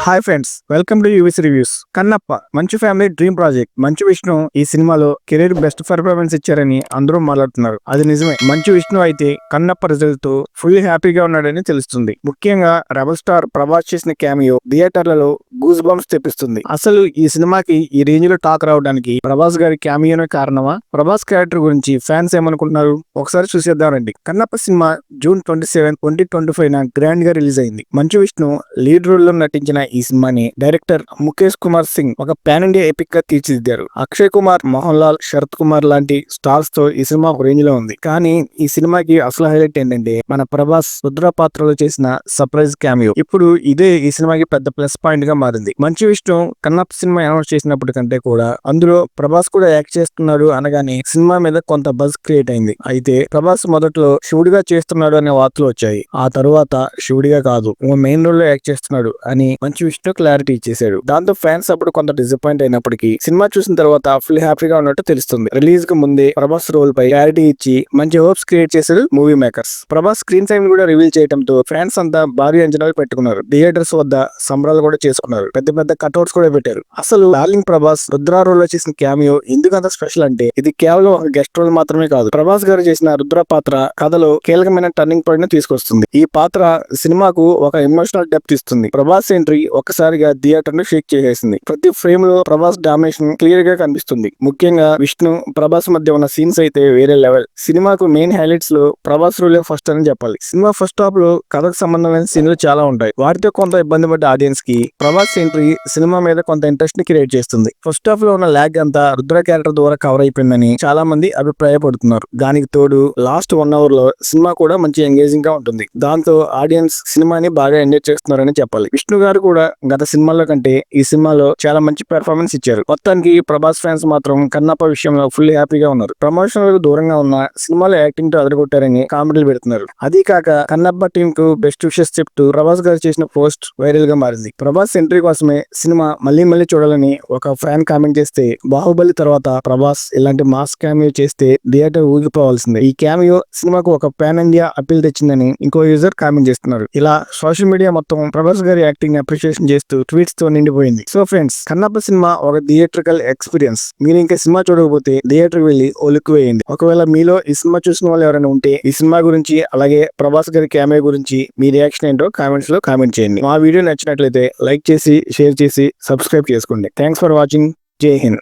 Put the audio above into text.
Hi friends, welcome to UVC reviews. Kannappa మంచు family dream project. Manchu Vishnu ఈ సినిమాలో కెరీర్ బెస్ట్ పర్ఫార్మెన్స్ ఇచ్చారని అందరూ మాట్లాడుతున్నారు. అది నిజమే. మంచు విష్ణు అయితే కన్నప్ప రిజల్ట్ తో ఫుల్ హ్యాపీగా ఉన్నాడని తెలుస్తుంది. ముఖ్యంగా రెబల్ స్టార్ ప్రభాస్ చేసిన క్యామియో థియేటర్లలో గూస్ బంప్స్ తెప్పిస్తుంది. అసలు ఈ సినిమాకి ఈ రేంజ్ లో టాక్ రావడానికి ప్రభాస్ గారి క్యామియోనే కారణమా? ప్రభాస్ క్యారెక్టర్ గురించి ఫ్యాన్స్ ఏమనుకుంటున్నారు? ఒకసారి చూసేద్దాం రండి. కన్నప్ప సినిమా జూన్ 27, 2025 గ్రాండ్ గా రిలీజ్ అయింది. మంచు విష్ణు లీడ్ రోల్ లో నటించిన ఈ సినిమాని డైరెక్టర్ ముఖేష్ కుమార్ సింగ్ ఒక పాన్ ఇండియా ఎపిక్ గా తీర్చిదిద్దారు. అక్షయ్ కుమార్, మోహన్ లాల్, శరత్ కుమార్ లాంటి స్టార్స్ తో ఈ సినిమా ఒక రేంజ్ లో ఉంది. కానీ ఈ సినిమాకి అసలు హైలైట్ ఏంటంటే మన ప్రభాస్ రుద్ర పాత్రలో చేసిన సర్ప్రైజ్ క్యామియో. ఇప్పుడు ఇదే ఈ సినిమాకి పెద్ద ప్లస్ పాయింట్ గా మారింది. మంచు విష్ణు కన్నప్ప సినిమా అనౌన్స్ చేసినప్పటి కంటే కూడా అందులో ప్రభాస్ కూడా యాక్ట్ చేస్తున్నాడు అనగానే సినిమా మీద కొంత బజ్ క్రియేట్ అయింది. అయితే ప్రభాస్ మొదట్లో శివుడిగా చేస్తున్నాడు అనే వార్తలు వచ్చాయి. ఆ తరువాత శివుడిగా కాదు, ఓ మెయిన్ రోల్ లో యాక్ట్ చేస్తున్నాడు అని మంచు విష్ణు క్లారిటీ ఇచ్చేశాడు. దాంతో ఫ్యాన్స్ అప్పుడు కొంత డిసప్పాయింట్ అయినప్పటికీ సినిమా చూసిన తర్వాత ఫుల్ హ్యాపీగా ఉన్నట్టు తెలుస్తుంది. రిలీజ్ కు ముందే ప్రభాస్ రోల్ పై క్లారిటీ ఇచ్చి మంచి హోప్స్ క్రియేట్ చేశారు movie makers. Prabhas screen time కూడా రివీల్ చేయడంతో ఫ్యాన్స్ అంతా భారీ అంచనాలు పెట్టుకున్నారు. థియేటర్స్ వద్ద సంబరాలు కూడా చేసుకున్నారు. పెద్ద పెద్ద కట్అవుట్స్ కూడా పెట్టారు. అసలు డార్లింగ్ ప్రభాస్ రుద్ర రోల్ లో చేసిన క్యామియో ఎందుకు అంత స్పెషల్ అంటే ఇది కేవలం ఒక గెస్ట్ రోల్ మాత్రమే కాదు. ప్రభాస్ గారు చేసిన రుద్ర పాత్ర కథలో కీలకమైన టర్నింగ్ పాయింట్ ని తీసుకొస్తుంది. ఈ పాత్ర సినిమాకు ఒక ఎమోషనల్ డెప్త్ ఇస్తుంది. ప్రభాస్ ఎంట్రీ ఒక్కసారిగా థియేటర్ ను షేక్ చేసేసింది. ప్రతి ఫ్రేమ్ లో ప్రభాస్ డామినేషన్ క్లియర్ గా కనిపిస్తుంది. ముఖ్యంగా విష్ణు ప్రభాస్ మధ్య ఉన్న సీన్స్ అయితే వేరే లెవెల్. సినిమాకు మెయిన్ హైలైట్స్ లో ప్రభాస్ రోల్ ఫస్ట్ అని చెప్పాలి. సినిమా ఫస్ట్ హాఫ్ లో కథకు సంబంధమైన సీన్లు చాలా ఉంటాయి. వాటితో కొంత ఇబ్బంది పడ్డ ఆడియన్స్ కి ప్రభాస్ ఎంట్రీ సినిమా మీద కొంత ఇంట్రెస్ట్ ని క్రియేట్ చేస్తుంది. ఫస్ట్ హాఫ్ లో ఉన్న ల్యాగ్ అంతా రుద్ర క్యారెక్టర్ ద్వారా కవర్ అయిపోయిందని చాలా మంది అభిప్రాయపడుతున్నారు. దానికి తోడు లాస్ట్ 1 hour లో సినిమా కూడా మంచి ఎంగేజింగ్ గా ఉంటుంది. దాంతో ఆడియన్స్ సినిమాని బాగా ఎంజాయ్ చేస్తున్నారని చెప్పాలి. విష్ణు గారు కూడా గత సినిమాలో కంటే ఈ సినిమాలో చాలా మంచి పెర్ఫార్మెన్స్ ఇచ్చారు. మొత్తానికి ప్రభాస్ ఫ్యాన్స్ మాత్రం కన్నప్ప విషయంలో ఫుల్ హ్యాపీగా ఉన్నారు. ప్రమోషనల్ దూరంగా ఉన్న సినిమాలో యాక్టింగ్ తో అదరగొట్టారని కామెంట్లు పెడుతున్నారు. అదీ కాక కన్నప్ప టీమ్ కు బెస్ట్ విషెస్ చెప్తూ ప్రభాస్ గారు చేసిన పోస్ట్ వైరల్ గా మారింది. ప్రభాస్ ఎంట్రీ కోసమే సినిమా మళ్ళీ చూడాలని ఒక ఫ్యాన్ కామెంట్ చేస్తే, బాహుబలి తర్వాత ప్రభాస్ ఇలాంటి మాస్ క్యామియో చేస్తే థియేటర్ ఊగిపోవాల్సిందే. ఈ క్యామియో సినిమాకు ఒక పాన్ ఇండియా అపీల్ తెచ్చిందని ఇంకో యూజర్ కామెంట్ చేస్తున్నారు. ఇలా సోషల్ మీడియా మొత్తం ప్రభాస్ గారి యాక్టింగ్ అప్రిషియేషన్ చేస్తూ ట్వీట్స్ తో నిండిపోయింది. సో ఫ్రెండ్స్, కన్నప్ప సినిమా ఒక థియేట్రికల్ ఎక్స్పీరియన్స్. మీరు ఇంకా సినిమా చూడకపోతే థియేటర్ వెళ్ళి ఓ లుక్ వేయండి. ఒకవేళ మీలో ఈ సినిమా చూసిన వాళ్ళు ఎవరైనా ఉంటే ఈ సినిమా గురించి అలాగే ప్రభాస్ గారి క్యామియో గురించి మీ రియాక్షన్ ఏంటో కామెంట్స్ లో కామెంట్ చేయండి. మా వీడియో నచ్చినట్లయితే లైక్ చేసి, షేర్ చేసి, సబ్స్క్రైబ్ చేసుకోండి. Thanks for watching. జై హింద్.